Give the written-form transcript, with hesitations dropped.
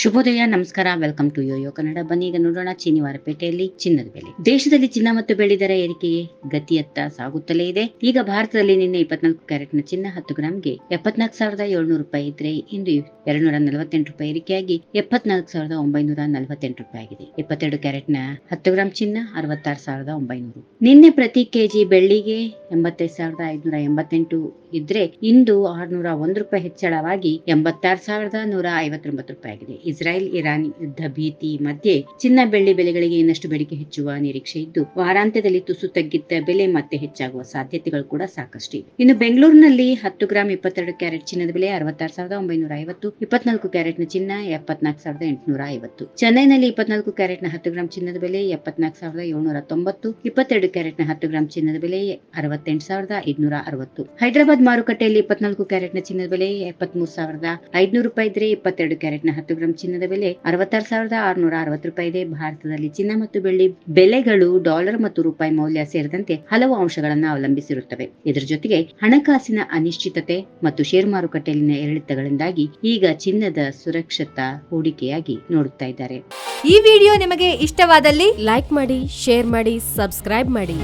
ಶುಭೋದಯ, ನಮಸ್ಕಾರ. Welcome to YoYo Kannada. ಬನ್ನಿ ಈಗ ನೋಡೋಣ ಶನಿವಾರಪೇಟೆಯಲ್ಲಿ ಚಿನ್ನದ ಬೆಲೆ. ದೇಶದಲ್ಲಿ ಚಿನ್ನ ಮತ್ತು ಬೆಳ್ಳಿ ದರ ಏರಿಕೆಗೆ ಗತಿಯತ್ತ ಸಾಗುತ್ತಲೇ ಇದೆ. ಈಗ ಭಾರತದಲ್ಲಿ ನಿನ್ನೆ 24 ಕ್ಯಾರೆಟ್ನ ಚಿನ್ನ 10 ಗ್ರಾಂಗೆ 74,700 ರೂಪಾಯಿ ಇದ್ರೆ ಇಂದು 248 ರೂಪಾಯಿ ಏರಿಕೆಯಾಗಿ 74,948 ರೂಪಾಯಿ ಆಗಿದೆ. 22 ಕ್ಯಾರೆಟ್ನ 10 ಗ್ರಾಂ ಚಿನ್ನ 66,900. ನಿನ್ನೆ ಪ್ರತಿ ಕೆಜಿ ಬೆಳ್ಳಿಗೆ 85,588 ಇದ್ರೆ ಇಂದು 601 ರೂಪಾಯಿ ಹೆಚ್ಚಳವಾಗಿ 86,159 ರೂಪಾಯಿ ಆಗಿದೆ. ಇಸ್ರಾಯೇಲ್ ಇರಾನ್ ಯುದ್ಧ ಭೀತಿ ಮಧ್ಯೆ ಚಿನ್ನ ಬೆಳ್ಳಿ ಬೆಲೆಗಳಿಗೆ ಇನ್ನಷ್ಟು ಬೇಡಿಕೆ ಹೆಚ್ಚುವ ನಿರೀಕ್ಷೆ ಇದ್ದು, ವಾರಾಂತ್ಯದಲ್ಲಿ ತುಸು ತಗ್ಗಿದ್ದ ಬೆಲೆ ಮತ್ತೆ ಹೆಚ್ಚಾಗುವ ಸಾಧ್ಯತೆಗಳು ಕೂಡ ಸಾಕಷ್ಟಿವೆ. ಇನ್ನು ಬೆಂಗಳೂರಿನಲ್ಲಿ 10 ಗ್ರಾಂ 22 ಕ್ಯಾರೆಟ್ ಚಿನ್ನದ ಬೆಲೆ 66,950, 24 ಕ್ಯಾರೆಟ್ನ ಚಿನ್ನ 74,850. ಚೆನ್ನೈನಲ್ಲಿ 24 ಕ್ಯಾರೆಟ್ನ 10 ಗ್ರಾಂ ಚಿನ್ನದ ಬೆಲೆ 74,790, 22 ಕ್ಯಾರೆಟ್ನ 10 ಗ್ರಾಂ ಚಿನ್ನದ ಬೆಲೆ 68,560. ಹೈದರಾಬಾದ್ ಮಾರುಕಟ್ಟೆಯಲ್ಲಿ 24 ಕ್ಯಾರೆಟ್ನ ಚಿನ್ನದ ಬೆಲೆ 73,500 ರೂಪಾಯಿ ಇದ್ರೆ 22 ಕ್ಯಾರೆಟ್ನ 10 ಗ್ರಾಂ ಚಿನ್ನದ ಬೆಲೆ 66,660 ರೂಪಾಯಿ ಇದೆ. ಭಾರತದಲ್ಲಿ ಚಿನ್ನ ಮತ್ತು ಬೆಳ್ಳಿ ಬೆಲೆಗಳು ಡಾಲರ್ ಮತ್ತು ರೂಪಾಯಿ ಮೌಲ್ಯ ಸೇರಿದಂತೆ ಹಲವು ಅಂಶಗಳನ್ನು ಅವಲಂಬಿಸಿರುತ್ತವೆ. ಇದರ ಜೊತೆಗೆ ಹಣಕಾಸಿನ ಅನಿಶ್ಚಿತತೆ ಮತ್ತು ಷೇರು ಮಾರುಕಟ್ಟೆಯಲ್ಲಿನ ಏರಿಳಿತಗಳಿಂದಾಗಿ ಈಗ ಚಿನ್ನದ ಸುರಕ್ಷಿತ ಹೂಡಿಕೆಯಾಗಿ ನೋಡುತ್ತಾ ಇದ್ದಾರೆ. ಈ ವಿಡಿಯೋ ನಿಮಗೆ ಇಷ್ಟವಾದಲ್ಲಿ ಲೈಕ್ ಮಾಡಿ, ಶೇರ್ ಮಾಡಿ, ಸಬ್ಸ್ಕ್ರೈಬ್ ಮಾಡಿ.